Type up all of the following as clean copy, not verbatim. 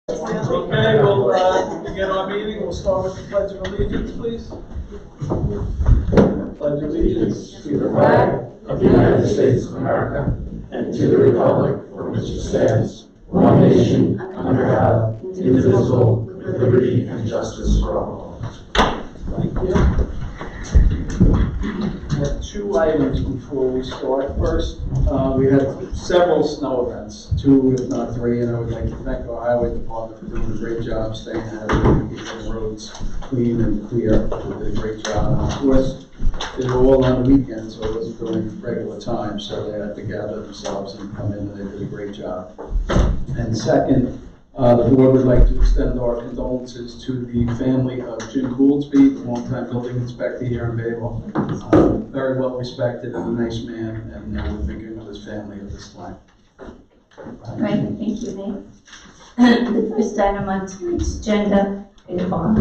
Okay, we'll begin our meeting. We'll start with the Pledge of Allegiance, please. Pledge allegiance to the flag of the United States of America and to the republic for which it stands, one nation, under God, indivisible, with liberty and justice for all. Thank you. We have two items before we start. First, we had several snow events, two if not three, and I would like to thank our highway department for doing a great job staying ahead of keeping the roads clean and clear. They did a great job. And of course, they were all on the weekend, so it wasn't during regular time, so they had to gather themselves and come in, and they did a great job. And second, the board would like to extend our condolences to the family of Jim Gouldsby, the longtime building inspector here in Bayville. Very well respected and a nice man, and we're thinking of his family at this time. Right, thank you, Nate. The first item on tonight's agenda is are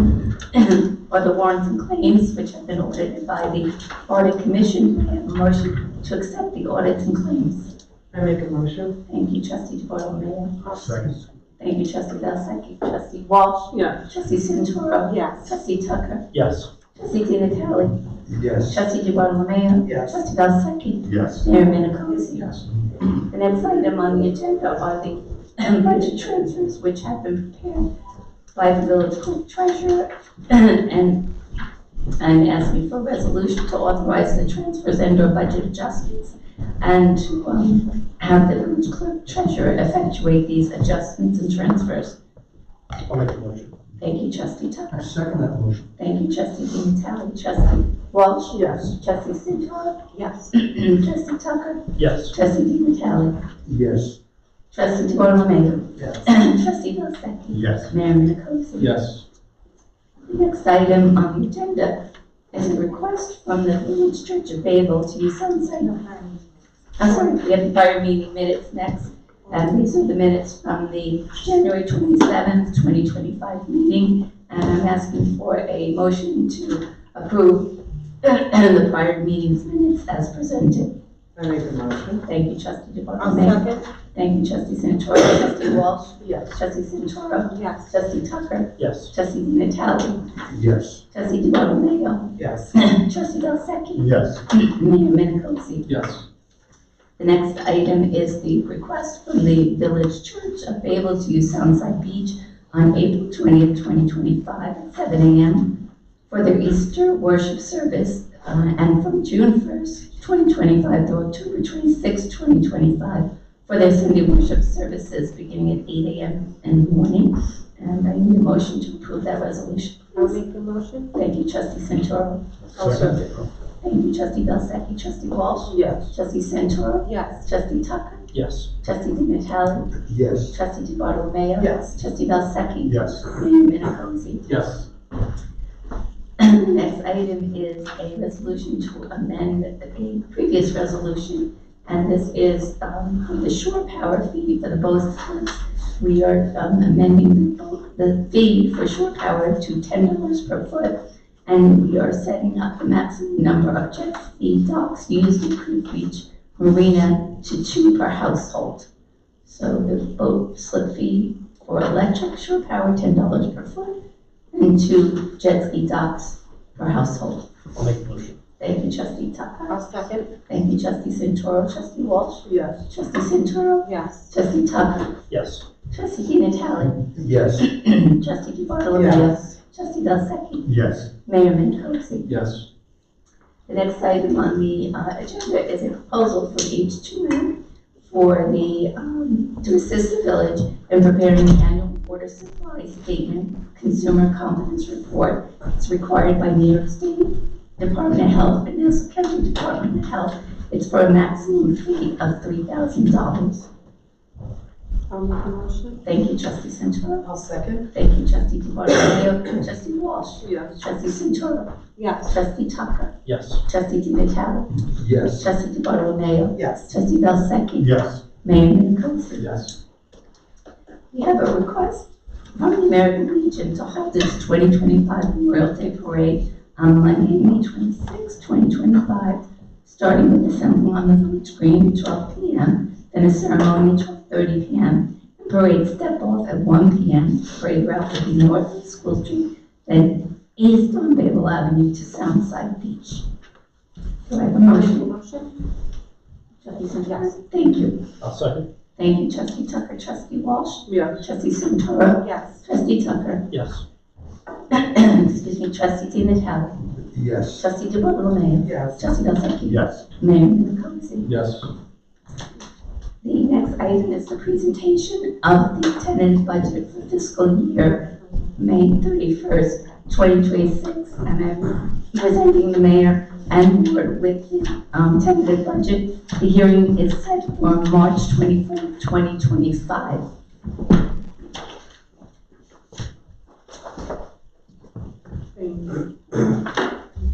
the warrants and claims which have been audited by the Audit Commission. I have a motion to accept the audits and claims. I make a motion. Thank you, Trustee DeBartolomeo. I'll second. Thank you, Trustee Belsecki. Trustee Walsh. Yes. Trustee Santoro. Yes. Trustee Tucker. Yes. Trustee Di Natale. Yes. Trustee DeBartolomeo. Yes. Trustee Belsecki. Yes. Mayor Minicozy. Yes. The next item on the agenda are the budget transfers which have been prepared by the village clerk treasurer, and I'm asking for a resolution to authorize the transfers and/or budget adjustments, and to have the village clerk treasurer effectuate these adjustments and transfers. I'll make a motion. Thank you, Trustee Tucker. I second that motion. Thank you, Trustee Di Natale. Trustee Walsh. Yes. Trustee Santoro. Yes. Trustee Tucker. Yes. Trustee Di Natale. Yes. Trustee DeBartolomeo. Yes. Trustee Belsecki. Yes. Mayor Minicozy. Yes. The next item on the agenda is a request from the Village Church of Bayville to use sunset. I'm sorry, we have the fire meeting minutes next. And these are the minutes from the January 27th, 2025 meeting. And I'm asking for a motion to approve the prior meeting's minutes as presented. I make a motion. Thank you, Trustee I'll DeBartolomeo. second. Thank you, Trustee Santoro. Trustee Walsh. Yes. Trustee Santoro. Yes. Trustee Tucker. Yes. Trustee Di Natale. Yes. Trustee DeBartolomeo. Yes. Trustee Belsecki. Yes. Mayor Minicozy. Yes. The next item is the request from the Village Church of Bayville to use Soundside Beach on April 20th, 2025 at 7 a.m. for their Easter worship service, and from June 1st, 2025 through October 26th, 2025 for their Sunday worship services beginning at 8 a.m. in the morning. And I need a motion to approve that resolution. I'll make the motion. Thank you, Trustee Santoro. I'll second. Thank you, Trustee Belsecki. Trustee Walsh. Yes. Trustee Santoro. Yes. Trustee Tucker. Yes. Trustee Di Natale. Yes. Trustee DeBartolomeo. Yes. Trustee Belsecki. Yes. Mayor Minicozy. Yes. The next item is a resolution to amend a previous resolution, and this is the shore power fee for the boat slips. We are amending the fee for shore power to $10 per foot, and we are setting up the maximum number of jet ski docks used in Creek Beach Marina to 2 per household. So the boat slip fee for electric shore power, $10 per foot, and 2 jet ski docks per household. I'll make the motion. Thank you, Trustee Tucker. I'll second. Thank you, Trustee Santoro. Trustee Walsh. Yes. Trustee Santoro. Yes. Trustee Tucker. Yes. Trustee Di Natale. Yes. Trustee DeBartolomeo. Yes. Trustee Belsecki. Yes. Mayor Minicozy. Yes. The next item on the agenda is a proposal for H2M for the, to assist the village in preparing the annual water supply statement consumer confidence report. It's required by New York State Department of Health and Nassau County Department of Health. It's for a maximum fee of $3,000. I'll make a motion. Thank you, Trustee Santoro. I'll second. Thank you, Trustee DeBartolomeo. Trustee Walsh. Yes. Trustee Santoro. Yes. Trustee Tucker. Yes. Trustee Di Natale. Yes. Trustee DeBartolomeo. Yes. Trustee Belsecki. Yes. Mayor Minicozy. Yes. We have a request from the American Legion to hold its 2025 Memorial Day Parade on Monday, May 26, 2025, starting with assembling on the village green at 12 p.m., then a ceremony at 12:30 p.m., Parade step off at 1 p.m. Parade route will be north of School Street, then east on Bayville Avenue to Soundside Beach. Do I have a I'll make a motion? motion. Trustee Santoro? Thank you. I'll second. Thank you, Trustee Tucker. Trustee Walsh? Yes. Trustee Santoro? Yes. Trustee Tucker? Yes. Excuse me, Trustee Natale? Yes. Trustee DeBartolomeo? Yes. Trustee Delsecki? Yes. Mayor Milicozzi? Yes. The next item is the presentation of the tentative budget for fiscal year May 31st, 2026. And I'm presenting the mayor and board with the tentative budget. The hearing is set for March 24th, 2025. Thank you.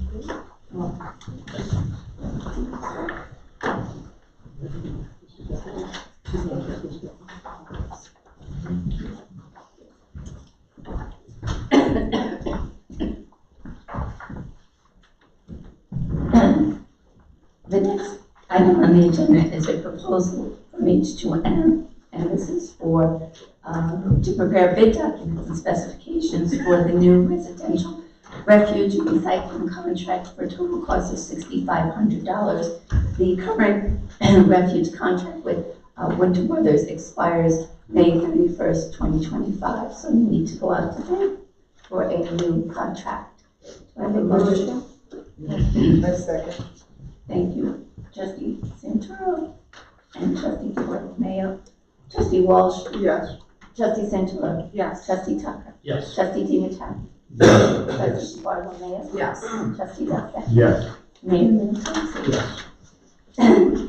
The next item on the agenda is a proposal from H2M, and this is for, to prepare bid documents and specifications for the new residential refuge and recycling contract for a total cost of $6,500. The current refuge contract with Winter Brothers expires May 31st, 2025, so you need to go out to bid for a new contract. Do I have a motion? Second. Thank you, Trustee Santoro and Trustee DeBartolomeo. Trustee Walsh, Yes. Trustee Santoro, Yes. Trustee Tucker, Yes. Trustee DiNatale, Trustee DeBartolomeo, Yes. Trustee Delsecki, Yes. Mayor Milicozzi. Yes.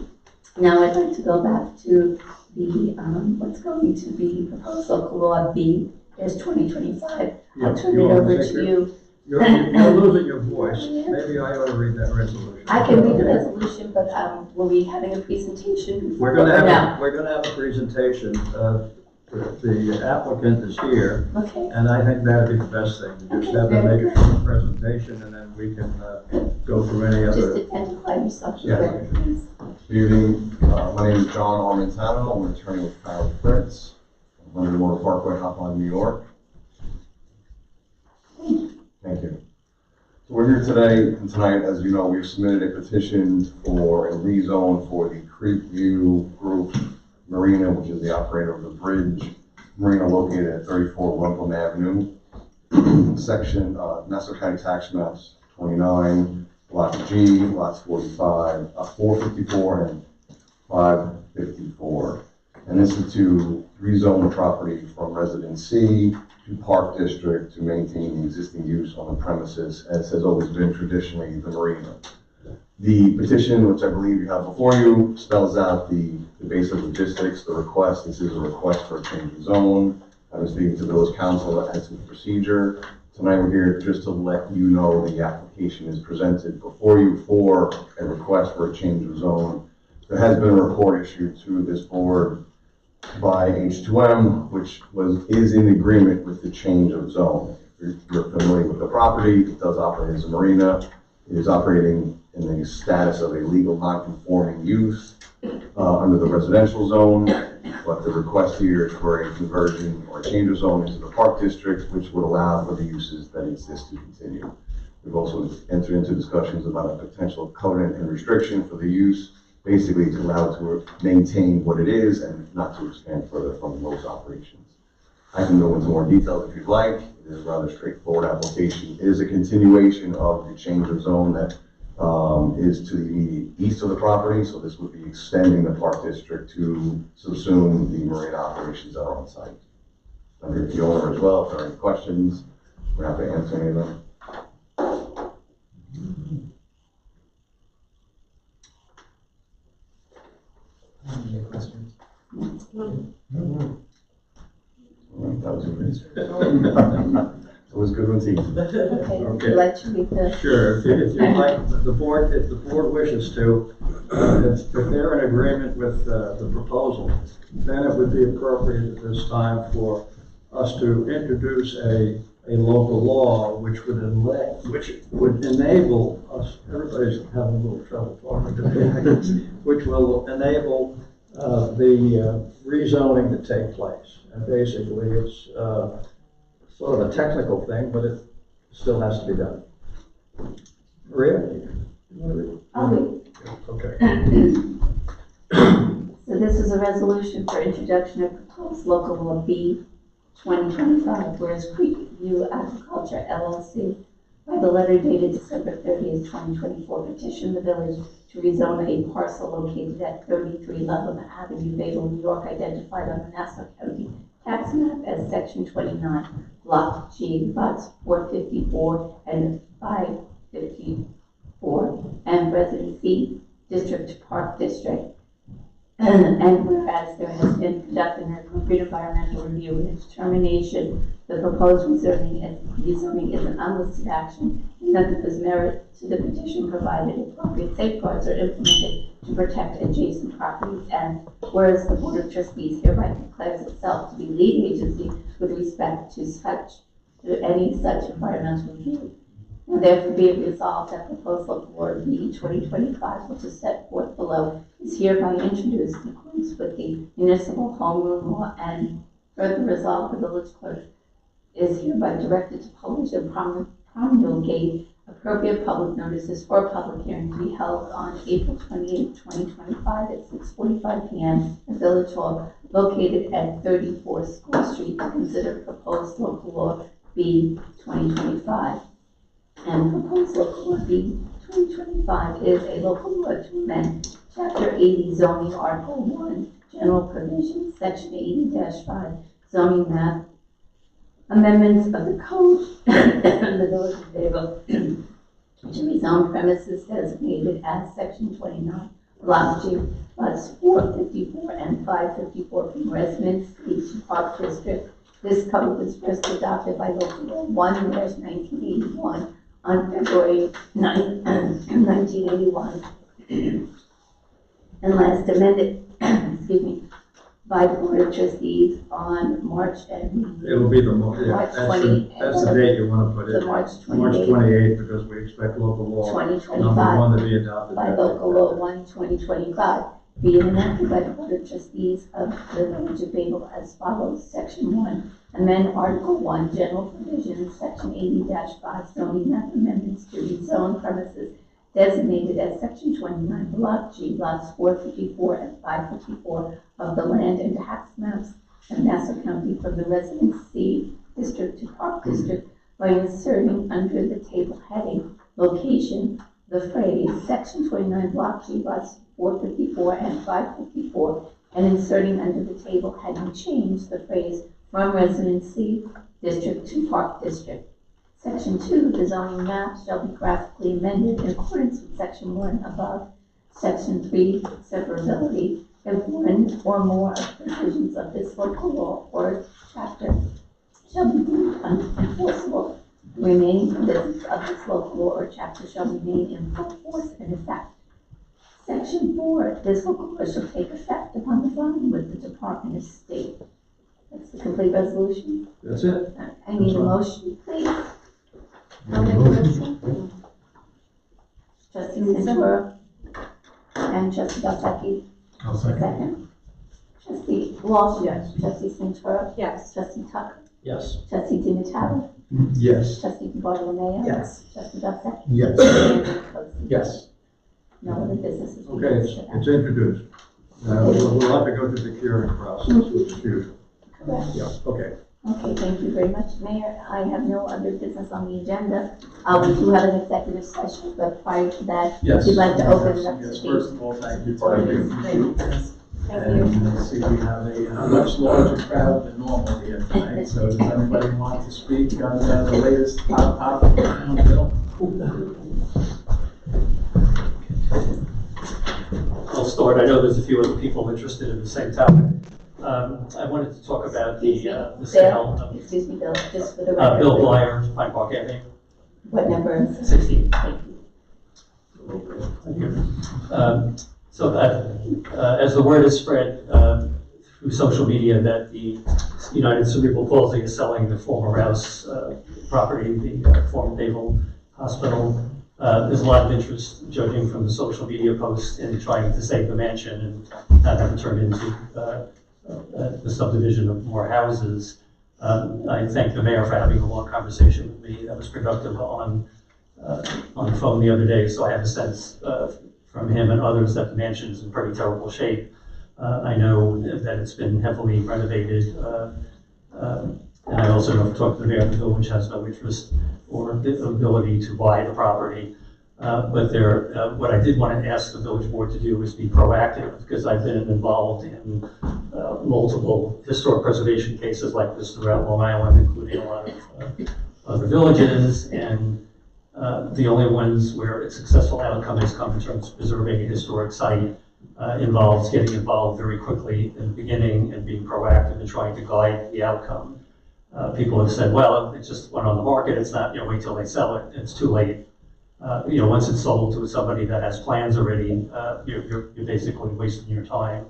Now I'd like to go back to the, what's going to be proposal clause B, is 2025. I'll turn it over to you. You're losing your voice. Maybe I ought to read that resolution. I can read the resolution, but we'll be having a presentation. We're gonna No. have a presentation. The applicant is here, Okay. and I think that'd be the best thing. Just have them make a short presentation, and then we can go through any Just other. identify yourself. Yeah. please. Good evening, my name is John Armentano, I'm an attorney with Farrell Fritz, I'm under Motor Parkway, Hopline, New York. Thank you. So we're here today, and tonight, as you know, we've submitted a petition for a rezone for the Creek View Group Marina, which is the operator of the bridge marina located at 34 Rumpum Avenue, section, Nassau County Tax Maps 29, Lot G, lots 454 and 554. And this is to rezone the property from Residence C to Park District to maintain the existing use on the premises, as has always been traditionally the marina. The petition, which I believe you have before you, spells out the basic logistics, the request. This is a request for a change of zone. I've been speaking to village council as to the procedure. Tonight we're here just to let you know the application is presented before you for a request for a change of zone. There has been a report issued to this board by H2M, which is in agreement with the change of zone. If you're familiar with the property, it does operate as a marina. It is operating in the status of a legal non-conforming use under the residential zone, but the request here is for a conversion or a change of zone into the Park District, which would allow for the uses that exist to continue. We've also entered into discussions about a potential covenant and restriction for the use, basically to allow it to maintain what it is and not to expand further from those operations. I can go into more details if you'd like. It is a rather straightforward application. It is a continuation of the change of zone that is to the immediate east of the property, so this would be extending the Park District to subsume the marina operations that are on site. I'm here with the owner as well. If there are any questions, we're happy to answer any of them. Any questions? That was a it was good with teeth. Okay, would Okay. you like to read the? Sure, if you'd like, if the board wishes to, if they're in agreement with the proposal, then it would be appropriate at this time for us to introduce a local law which would enable us, everybody's having a little trouble talking to me, which will enable the rezoning to take place. And basically, it's sort of a technical thing, but it still has to be done. Maria? You want to read? I'll read. Okay. So this is a resolution for introduction of proposed local law B 2025, whereas Creek View Agriculture LLC, by the letter dated December 30th, 2024, petitioned the village to rezone a parcel located at 33 Ludlam Avenue, Bayville, New York, identified on the Nassau County tax map as Section 29, Block G, lots 454 and 554, and Residency District Park District. And whereas there has been conducted an appropriate environmental review and determination the proposed rezoning is an unlisted action, and that there is merit to the petition provided appropriate safeguards are implemented to protect adjacent properties, and whereas the Board of Trustees hereby declares itself to be lead agency with respect to any such environmental review. Now therefore be it resolved that proposed local law B 2025, which is set forth below, is hereby introduced in accordance with the municipal home rule law, and further resolved, the village clerk is hereby directed to publish and promulgate appropriate public notices for a public hearing to be held on April 28, 2025 at 6:45 p.m. at Village Hall located at 34 School Street to consider proposed local law B 2025. And proposed local law B 2025 is a local law to amend Chapter 80 zoning, Article 1, general provisions, Section 80-5, zoning map, amendments of the code of the Village of Bayville to rezone premises designated as Section 29, Block G, lots 454 and 554 from Residence Beach Park District. This code was first adopted by Local Law 1-1981 on February 9, 1981. And last amended, by the Board of Trustees on March and It'll be the, March that's the date you want to put the in. March March 28th, 28th, because we expect local law number 2025, 1 to be adopted. by Local Law 1-2025, be it enacted by the Board of Trustees of the Village of Bayville as follows. Section 1, amend Article 1, general provisions, Section 80-5, zoning map amendments to rezone premises designated as Section 29, Block G, lots 454 and 554 of the land and tax maps of Nassau County from the Residency District to Park District by inserting under the table heading location the phrase Section 29, Block G, lots 454 and 554, and inserting under the table heading change the phrase from Residency District to Park District. Section 2, the zoning map shall be graphically amended in accordance with Section 1 above. Section 3, severability, if one or more of the provisions of this local law or chapter shall be deemed unenforceable, the remaining provisions of this local law or chapter shall remain in full force and effect. Section 4, this local law shall take effect upon the filing with the Department of State. That's the complete resolution. That's it. I need a motion, please. I'll make a motion. Trustee Sintor and Trustee Galsaki. I'll second. Second. Trustee Walsh, yes. Trustee Sintor. Yes. Trustee Tucker. Yes. Trustee DiMatteo. Yes. Trustee Bartolomeo. Yes. Trustee Galsaki. Yes. Mayor Cozy. Yes. No other businesses. Okay, it's introduced. We'll have to go through the hearing process, which is usual. Correct. Yeah, okay. Okay, thank you very much, Mayor. I have no other business on the agenda. We do have an executive session, but prior to that, Yes. we'd like to open it up to Yes, speak. first of all, thank you. Thank you. Thank you. Thank you. And I see we have a much larger crowd than normal here tonight, so does anybody want to speak on the latest hot topic around the bill? I'll start. I know there's a few other people interested in the same topic. I wanted to talk about the sale Bill, excuse me, Bill, just for the of record. Bill Blyer, Pine Park Avenue, What number? 16. Thank you. Thank you. So that, as the word is spread through social media that the United Cerebral Palsy is selling the former Rouse property, the former Bayville Hospital There's a lot of interest, judging from the social media posts, in trying to save the mansion and not have it turned into the subdivision of more houses. I thank the mayor for having a long conversation with me that was productive on the phone the other day, so I have a sense from him and others that the mansion is in pretty terrible shape. I know that it's been heavily renovated, and I also know, talked to the mayor of the village, has no interest or the ability to buy the property. But what I did want to ask the village board to do is be proactive, because I've been involved in multiple historic preservation cases like this throughout Long Island, including a lot of other villages, and the only ones where a successful outcome has come in terms of preserving a historic site involves getting involved very quickly in the beginning and being proactive and trying to guide the outcome. People have said, well, it just went on the market, it's not, wait till they sell it, it's too late. Once it's sold to somebody that has plans already, you're basically wasting your time.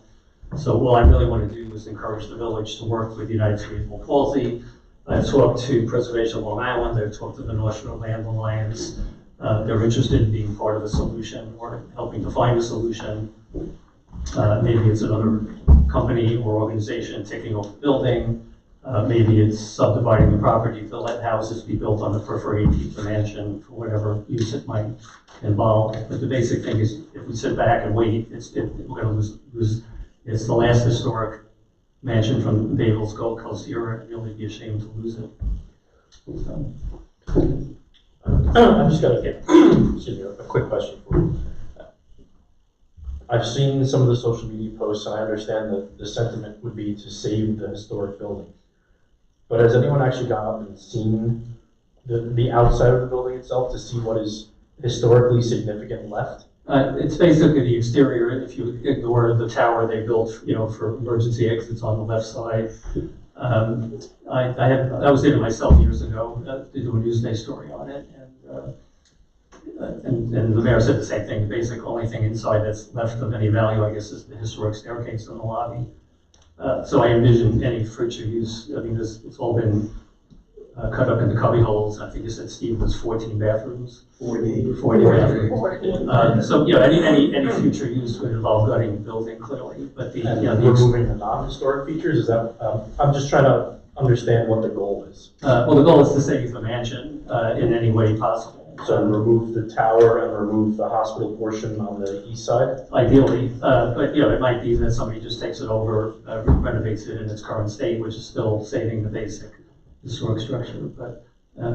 So what I really want to do is encourage the village to work with the United Cerebral Palsy. I've talked to Preservation of Long Island, I've talked to the North Shore Land Alliance. They're interested in being part of the solution or helping to find a solution. Maybe it's another company or organization taking over the building. Maybe it's subdividing the property to let houses be built on the periphery, keep the mansion for whatever use it might involve. But the basic thing is, if we sit back and wait, we're going to lose. It's the last historic mansion from Bayville's Gold Coast era, and you'll be ashamed to lose it. So. I've just got a quick question for you. I've seen some of the social media posts, and I understand that the sentiment would be to save the historic building. But has anyone actually gone up and seen the outside of the building itself to see what is historically significant left? It's basically the exterior. If you ignore the tower they built, for emergency exits on the left side. I was there myself years ago to do a Newsday story on it, and the mayor said the same thing. The basic only thing inside that's left of any value, I guess, is the historic staircase in the lobby. So I envision any future use. I mean, it's all been cut up into cubby holes. I think you said, Steve, was 14 bathrooms. 40 bathrooms. So any future use would involve gutting the building clearly. But removing the non-historic features, is that? I'm just trying to understand what the goal is. Well, the goal is to save the mansion in any way possible. So remove the tower and remove the hospital portion on the east side? Ideally, but it might be that somebody just takes it over, renovates it in its current state, which is still saving the basic historic structure. But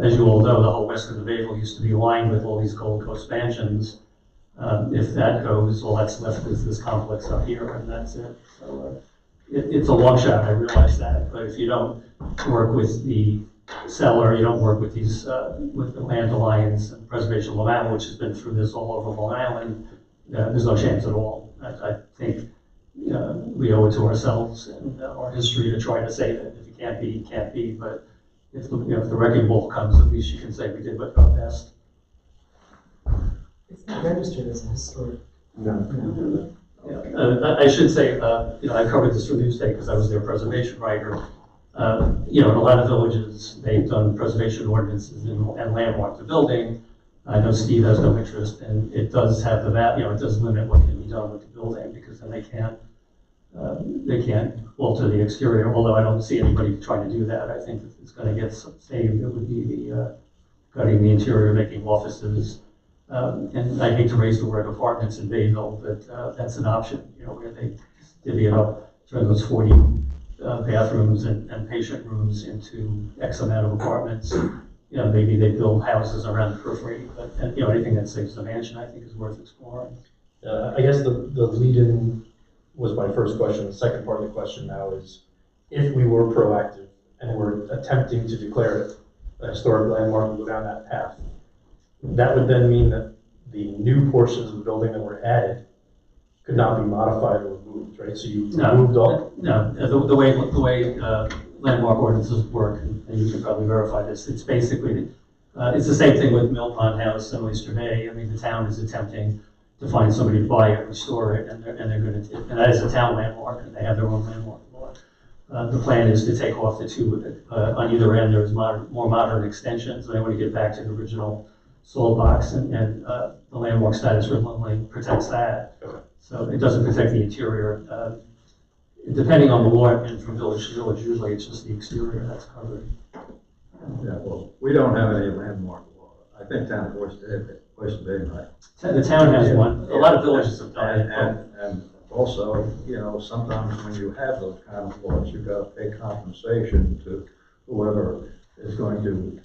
as you all know, the whole west of the Bayville used to be lined with all these Gold Coast mansions. If that goes, all that's left is this complex up here, and that's it. So it's a long shot, I realize that. But if you don't work with the seller, you don't work with these with the Land Alliance and Preservation of Long Island, which has been through this all over Long Island, there's no chance at all. I think we owe it to ourselves and our history to try to say that if it can't be, it can't be. But if the wrecking ball comes, at least you can say we did what got best. It's not registered as a historic. No. I should say, I covered this for Newsday because I was their preservation writer. In a lot of villages, they've done preservation ordinances and landmarked the building. I know Steve has no interest, and it does have the it does limit what can be done with the building, because then they can't alter the exterior. Although I don't see anybody trying to do that. I think if it's going to get saved, it would be the gutting the interior, making offices. And I hate to raise the word apartments in Bayville, but that's an option. Where they divvy it up, turn those 40 bathrooms and patient rooms into X amount of apartments. Maybe they build houses around the periphery, but anything that saves the mansion, I think, is worth exploring. I guess the lead-in was my first question. The second part of the question now is, if we were proactive and were attempting to declare it a historic landmark and go down that path, that would then mean that the new portions of the building that were added could not be modified or removed, right? So you removed all? No, the way landmark ordinances work, and you can probably verify this, it's basically, it's the same thing with Mill Pond House and Oyster Bay. I mean, the town is attempting to find somebody to buy it, restore it, and they're going to, and that is a town landmark, and they have their own landmark law. The plan is to take off the two, on either end, there's more modern extensions. They want to get back to the original salt box, and the landmark status only protects that. So it doesn't protect the interior. Depending on the law, and from village to village, usually it's just the exterior that's covered. Yeah, well, we don't have any landmark law. I think town of West Bay, right? The town has one. A lot of villages have done it. And also, you know, sometimes when you have those kind of laws, you've got to pay compensation to whoever is going to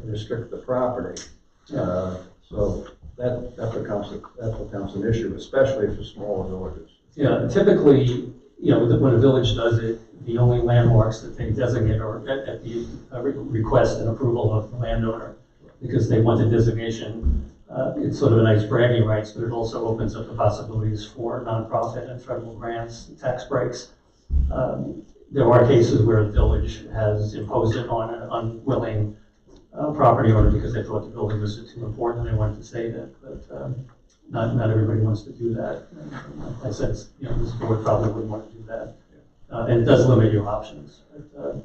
restrict the property. So that becomes an issue, especially for smaller villages. Yeah, typically, you know, when a village does it, the only landmarks that they designate are at the request and approval of the landowner, because they want the designation. It's sort of a nice bragging rights, but it also opens up the possibilities for nonprofit and federal grants, tax breaks. There are cases where the village has imposed it on an unwilling property owner because they thought the building was too important and they wanted to save it, but not everybody wants to do that. I said, you know, this board probably wouldn't want to do that. And it does limit your options. But,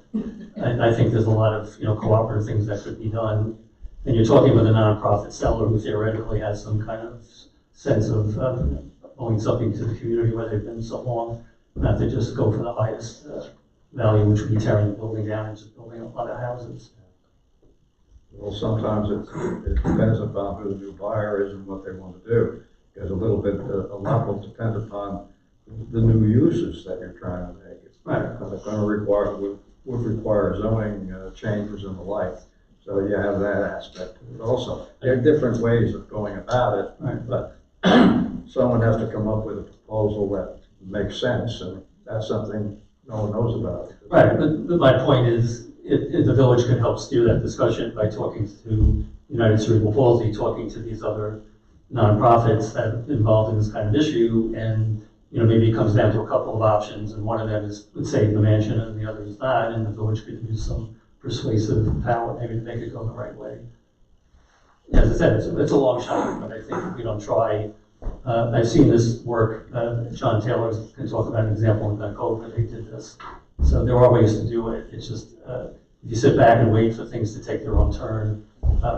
I think there's a lot of, you know, cooperative things that could be done. And you're talking with a nonprofit seller who theoretically has some kind of sense of owing something to the community where they've been so long, not to just go for the highest value, which would be tearing the building down and just building a lot of houses. Well, sometimes it depends upon who the new buyer is and what they want to do. Because a lot will depend upon the new uses that you're trying to make. It's Right. going to would require zoning changes and the like. So you have that aspect of it also. There are different ways of going about it, Right. but someone has to come up with a proposal that makes sense, and that's something no one knows about. Right, but my point is, the village could help steer that discussion by talking to United Cerebral Palsy, talking to these other nonprofits that are involved in this kind of issue, and, you know, maybe it comes down to a couple of options, and one of them is, let's say, the mansion, and the other is not, and the village could use some persuasive power, maybe to make it go the right way. As I said, it's a long shot, but I think if we don't try, I've seen this work. John Taylor can talk about an example in Vancouver where they did this. So there are ways to do it. It's just, if you sit back and wait for things to take their own turn,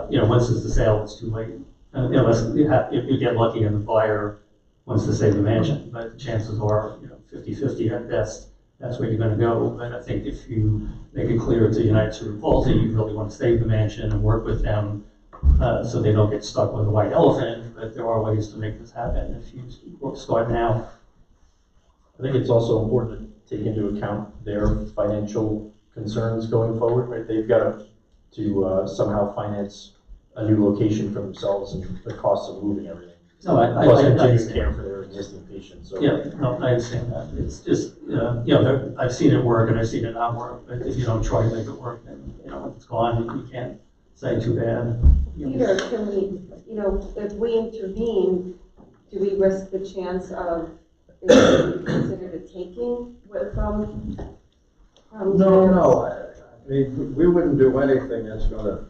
you know, once it's the sale, it's too late. Unless you get lucky and the buyer wants to save the mansion, but the chances are, you know, 50-50 at best. That's where you're going to go. But I think if you make it clear to United Cerebral Palsy, you really want to save the mansion and work with them so they don't get stuck with a white elephant. But there are ways to make this happen if you start now. I think it's also important to take into account their financial concerns going forward, right? They've got to somehow finance a new location for themselves and the cost of moving everything. No, Plus, I continuing care for their existing patients. So. Yeah, no, I understand that. It's just, you know, I've seen it work and I've seen it not work. But if you don't try to make it work, then, you know, it's gone. You can't say too bad. Peter, can we, you know, if we intervene, do we risk the chance of it being considered a taking from No. I mean, we wouldn't do anything that's going to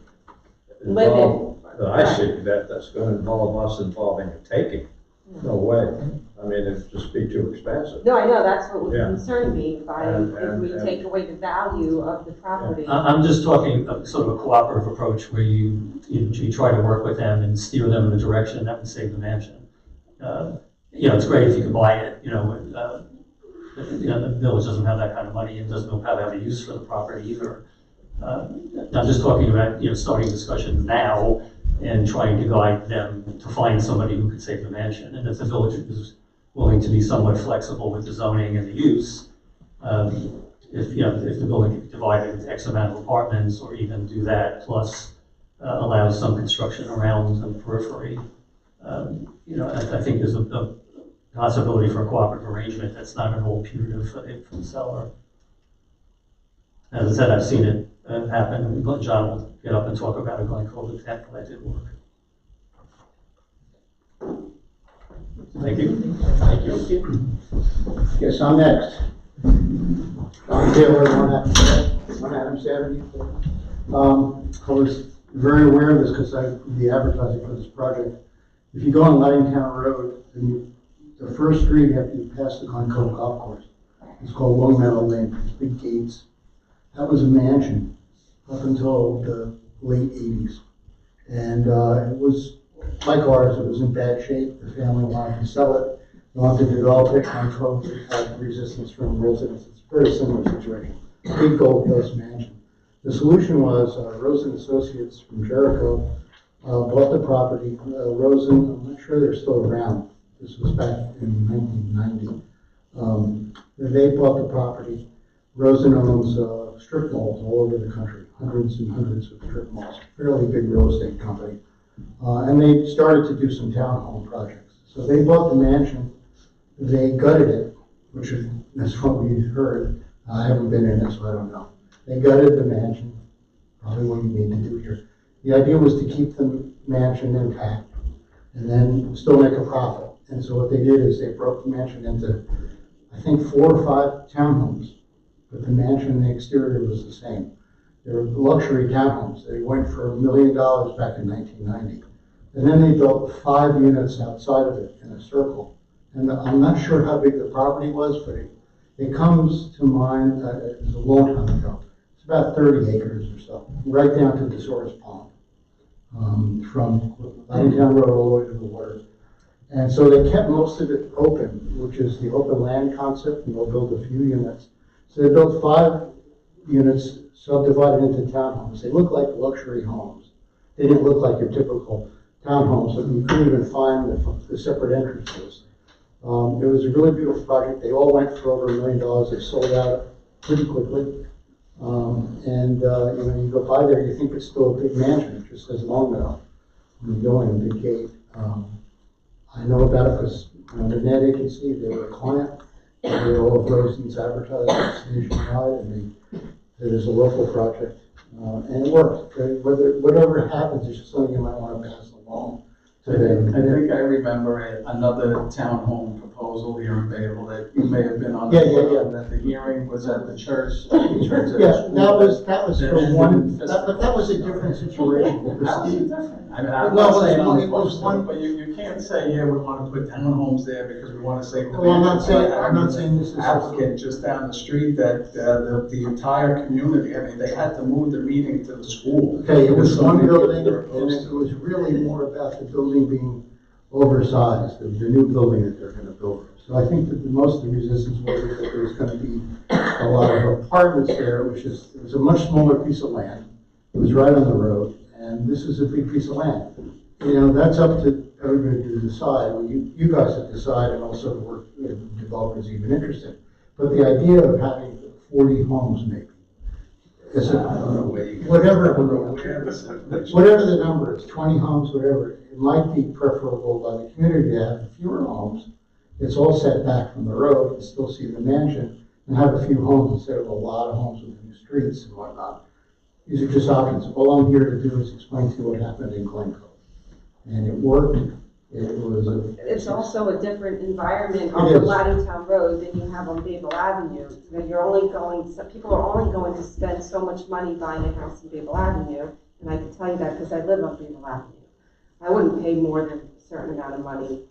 involve, I see, that's going to involve us involving a taking. No way. I mean, it'd just be too expensive. No, I know, that's what would Yeah. concern me, if we And- take away the value of the property. I'm just talking of sort of a cooperative approach where you try to work with them and steer them in the direction that would save the mansion. You know, it's great if you can buy it, you know, the village doesn't have that kind of money and doesn't know how to have a use for the property either. I'm just talking about, you know, starting discussions now and trying to guide them to find somebody who could save the mansion. And if the village is willing to be somewhat flexible with the zoning and the use, if the building can be divided into X amount of apartments, or even do that plus allow some construction around the periphery, you know, I think there's a possibility for a cooperative arrangement that's not at all punitive for the seller. As I said, I've seen it happen, and John will get up and talk about a Glen Cove example that did work. Thank you. Thank you. Yes, I'm next. John Taylor, 1 Adams Avenue. I was very aware of this because I did the advertising for this project. If you go on Lightingtown Road, and the first street after you pass the Glen Cove Golf Course, it's called Long Meadow Lane, it's big gates. That was a mansion up until the late 80s. And it was, like ours, it was in bad shape. The family wanted to sell it, they wanted to develop it, and COVID had resistance from residents. It's a very similar situation. Big Gold Coast mansion. The solution was Rosen Associates from Jericho bought the property. Rosen, I'm not sure they're still around. This was back in 1990. They bought the property. Rosen owns strip malls all over the country, hundreds and hundreds of strip malls, fairly big real estate company. And they started to do some townhome projects. So they bought the mansion, they gutted it, which is, that's what we heard. I haven't been in it, so I don't know. They gutted the mansion, probably what you need to do here. The idea was to keep the mansion intact and then still make a profit. And so what they did is they broke the mansion into, I think, 4 or 5 townhomes, but the mansion and the exterior was the same. They were luxury townhomes. They went for $1 million back in 1990. And then they built 5 units outside of it in a circle. And I'm not sure how big the property was, but it comes to mind, it was a long time ago. It's about 30 acres or so, right down to DeSource Pond, from Lightingtown Road all the way to the water. And so they kept most of it open, which is the open land concept, and they'll build a few units. So they built 5 units subdivided into townhomes. They look like luxury homes. They didn't look like your typical townhomes, but you couldn't even find the separate entrances. It was a really beautiful project. They all went for over $1 million. They sold out pretty quickly. You go by there, you think it's still a big mansion. It just says Long Meadow. When you go in, a big gate. I know about it because the net agency, they were a client. They were all of Rosen's advertising nationwide, and it is a local project. And it worked. Whatever happens, it's just something you might want to pass along to them. I think I remember another townhome proposal here in Bayville that you may have been on. Yeah. That the hearing was at the church. Yeah, that was for one, but that was a different situation. That was different. I mean, I'm Well, not saying on the it was post, one- but you can't say, yeah, we want to put townhomes there because we want to save the. Well, I'm not saying this is. Applicant just down the street that the entire community, I mean, they had to move the meeting to the school. Okay, it was So one many people building, were and opposed it to was really more about the building being oversized, the new building that they're gonna build. So I think that most of the resistance was that there was gonna be a lot of apartments there, it was a much smaller piece of land. It was right on the road, and this is a big piece of land. That's up to everybody to decide. Well, you guys have decided, and also the work, developers even interested. But the idea of having 40 homes maybe, is I don't know where you. whatever, I don't know where this is. whatever the number is, 20 homes, whatever, it might be preferable by the community to have fewer homes. It's all set back from the road, and still see the mansion, and have a few homes instead of a lot of homes with new streets and whatnot. These are just options. All I'm here to do is explain to you what happened in Glencoe. And it worked. It was It's also a different environment on the Laddingtown Road than you have on Bayville Avenue. People are only going to spend so much money buying a house in Bayville Avenue, and I can tell you that because I live on Bayville Avenue. I wouldn't pay more than a certain amount of money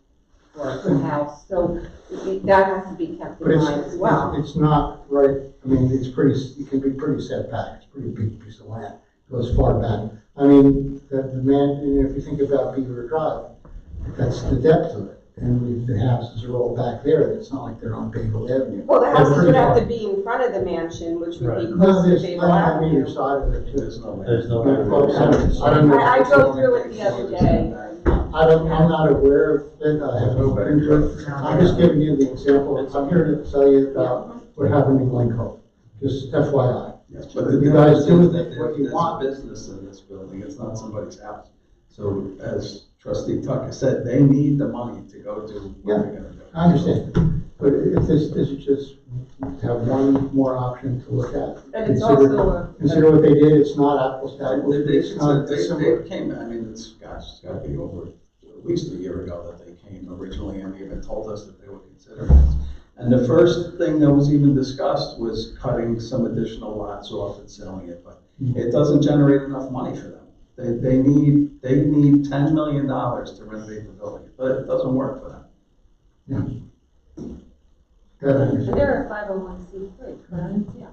for a house, so that has to be kept But in mind as well. it's not right, I mean, it can be pretty set back, it's a pretty big piece of land, it goes far back. I mean, if you think about Beaver Drive, that's the depth of it, and the houses are all back there, it's not like they're on Bayville Avenue. Well, the They're houses pretty would have far. to be in front of the mansion, which would be Right. close No, to there's Bayville land on either Avenue. side of it too. There's no way. There's no Very way. close. I don't know. I drove through it the other day. I'm not aware of it, I haven't looked into it. I'm just giving you the example. I'm here to tell you about what happened in Glencoe, just FYI. Yes, but the You guys difference do is that what you there's a want. business in this building, it's not somebody's house. So as trustee Tucker said, they need the money to go do what they're gonna do. I understand, but if this is just have one more option to look at. And it's Consider- also Consider what they did, it's not apples to apples, it's not dissimilar. They came, I mean, it's gotta be over at least a year ago that they came originally and even told us that they would consider this. And the first thing that was even discussed was cutting some additional lots off and selling it, but it doesn't generate enough money for them. They need $10 million to renovate the building, but it doesn't work for them. That I understand. They're a 501c3, correct? Yeah.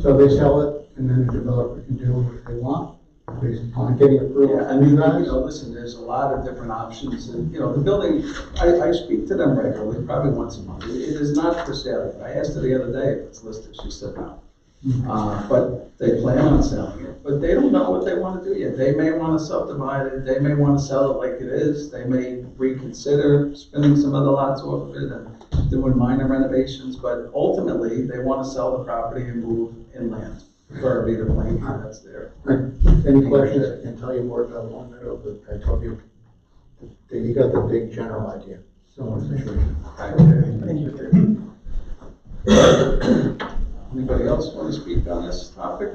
So they sell it, and then the developer can do what they want. based upon getting approval Yeah, I from mean, you guys? listen, there's a lot of different options, and, the building, I speak to them regularly, probably once a month. It is not for sale yet. I asked her the other day if it's listed, she said no. But they plan on selling it, but they don't know what they want to do yet. They may want to subdivide it, they may want to sell it like it is, they may reconsider spinning some other lots off of it and doing minor renovations, but ultimately, they want to sell the property and move inland, preferably to Plainview, that's there. Any questions? I can tell you more about Long Meadow, but I told you that you got the big general idea. Similar situation. Thank you. Anybody else want to speak on this topic?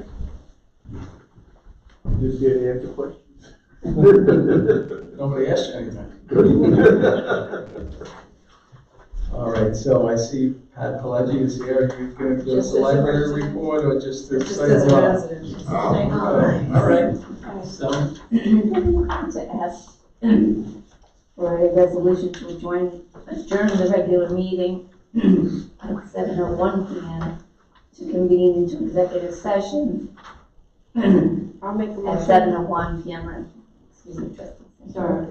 Just here to answer questions. Nobody asked you anything. All right, so I see Pat Pelleggi is here. Are you going to give us Just a as a library resident. report or just to Just say as a hello? resident. All right, so, To ask for a resolution to adjourn the regular meeting at 7:01 PM to convene into executive session I'll make a at motion. 7:01 PM. Excuse me, trustee. Sorry.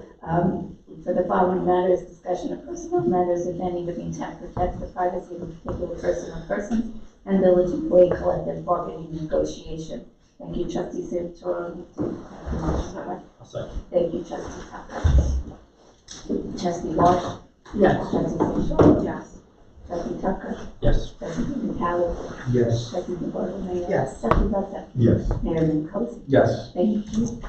For the following matters, discussion of personal matters, if any, to protect the privacy of a particular person or persons, and village employee collective bargaining negotiation. Thank you, trustee Santorum. I'll second. Thank you, trustee Tucker. Trustee Walsh. Yes. Trustee Santorum. Yes. Trustee Tucker. Yes. Trustee Vitale. Yes. Trustee DeBartolome. Yes. Trustee Buckett. Yes. Mayor Minkowski. yes. Thank you.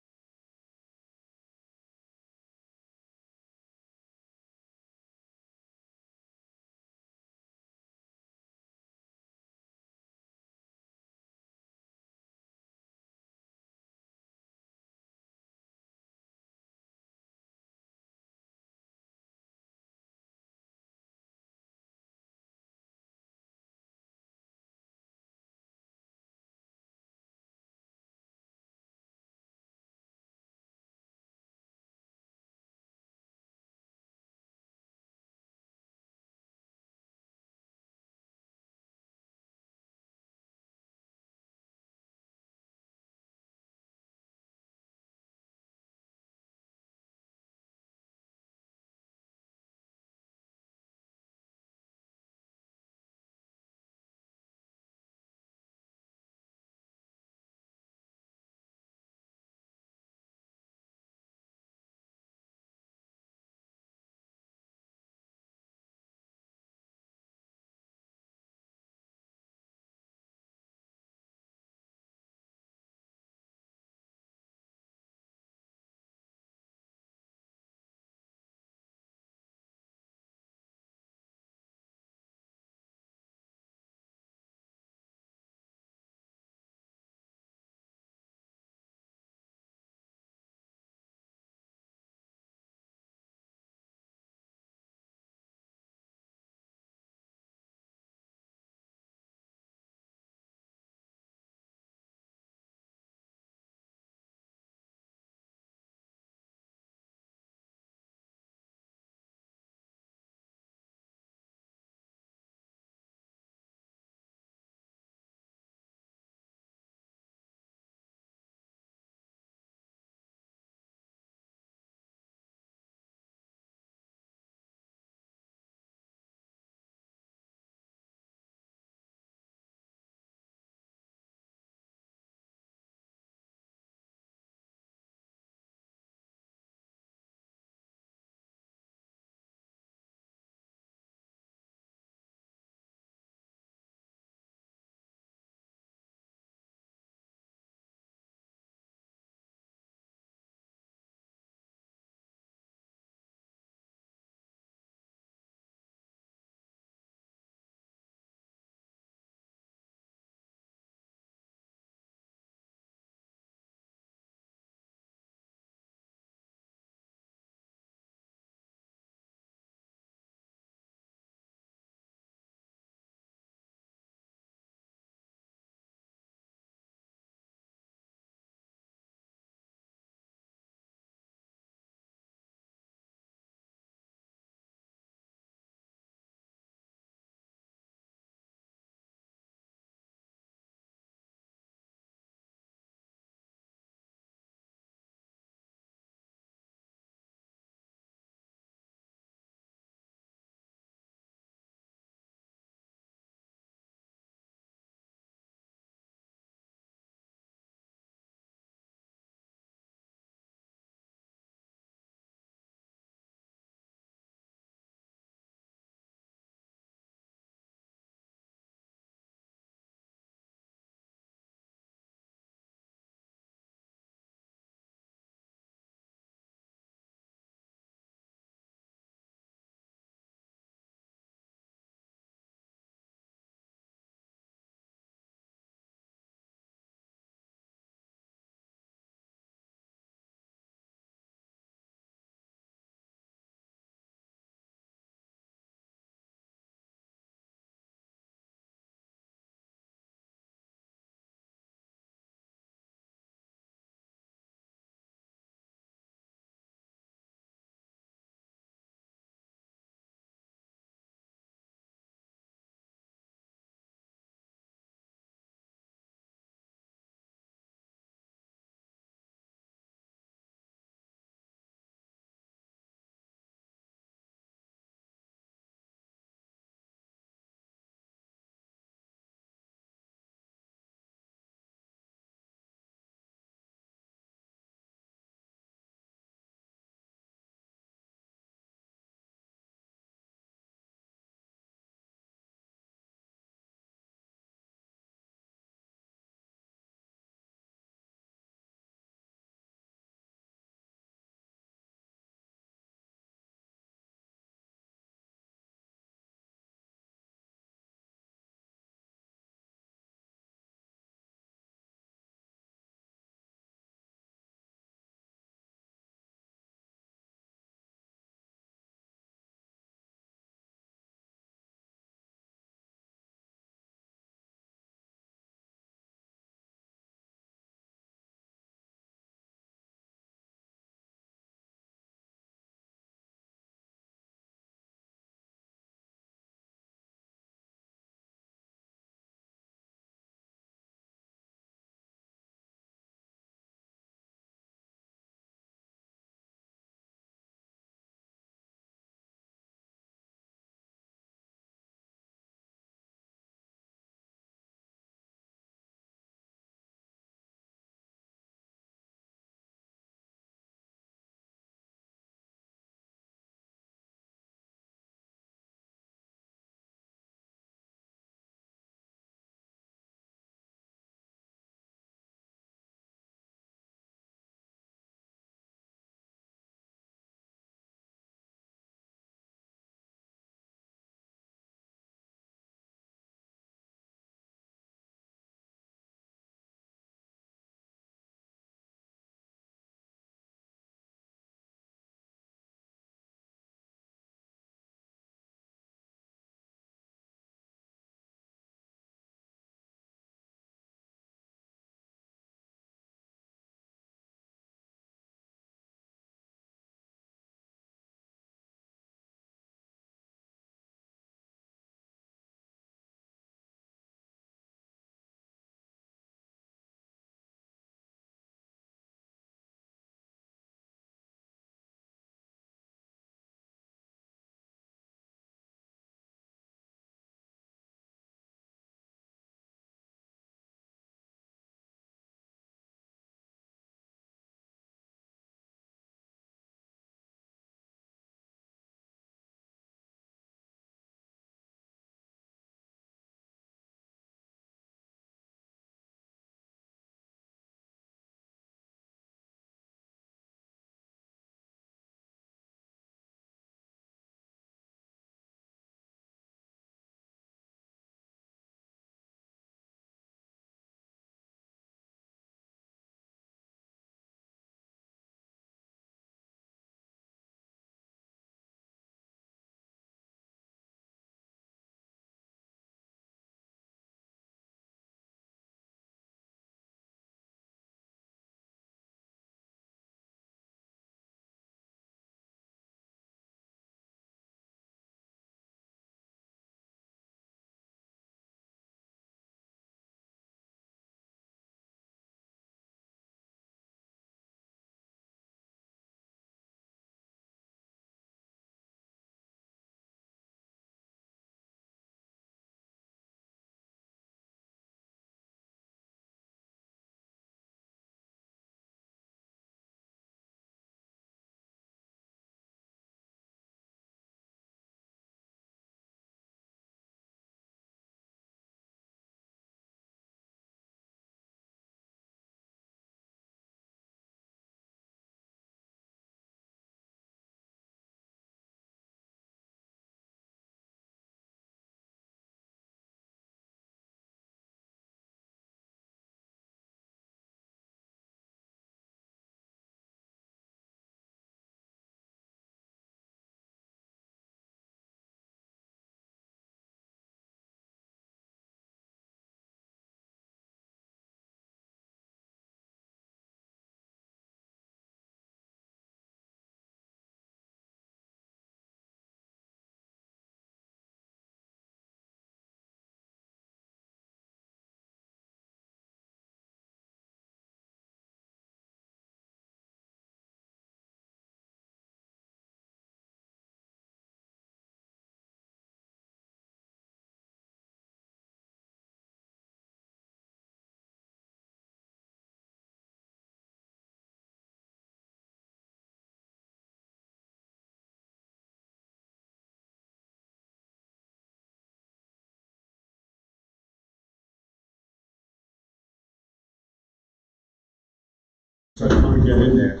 So come and get in there.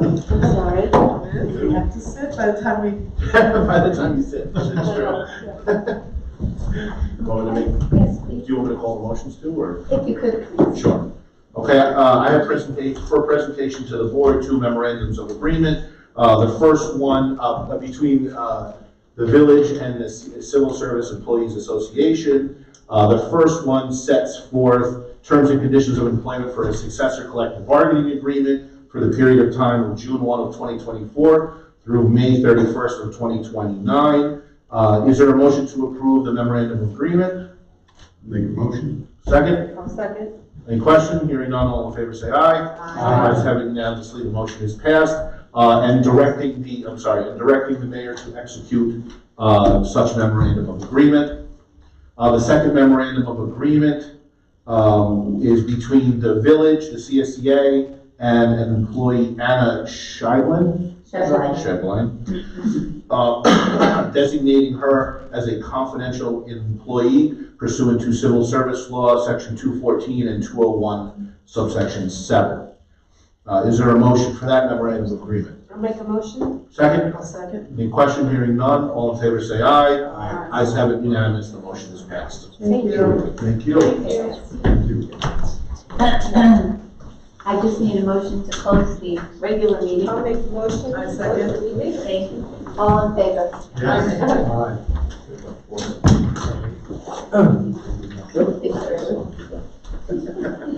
I'm sorry. You have to sit by the time we. By the time you sit, that's true. Want me to make, Yes, do please, you want me to call the motions too, or? if you could, please. Sure. Okay, I have presentation to the board, 2 memorandums of agreement. The first one, between, the village and the Civil Service Employees Association. The first one sets forth terms and conditions of employment for a successor collective bargaining agreement for the period of time of June 1 of 2024 through May 31st of 2029. Is there a motion to approve the memorandum of agreement? Make a motion. Second? I'll second. Any question? Hearing none, all in favor say aye. Ayes have it unanimously, the motion is passed. And directing the mayor to execute such memorandum of agreement. The second memorandum of agreement is between the village, the CSCA, and an employee, Anna Scheiblein, designating her as a confidential employee pursuant to Civil Service Law, Section 214 and 201, subsection 7. Is there a motion for that memorandum of agreement? I'll make a motion. Second? I'll second. Any question? Hearing none, all in favor say aye. Aye. Ayes have it unanimous, the motion is passed. Thank you. Thank you. Thank you. I just need a motion to close the regular meeting. I'll make the motion. I second. Thank you. All in favor? Aye.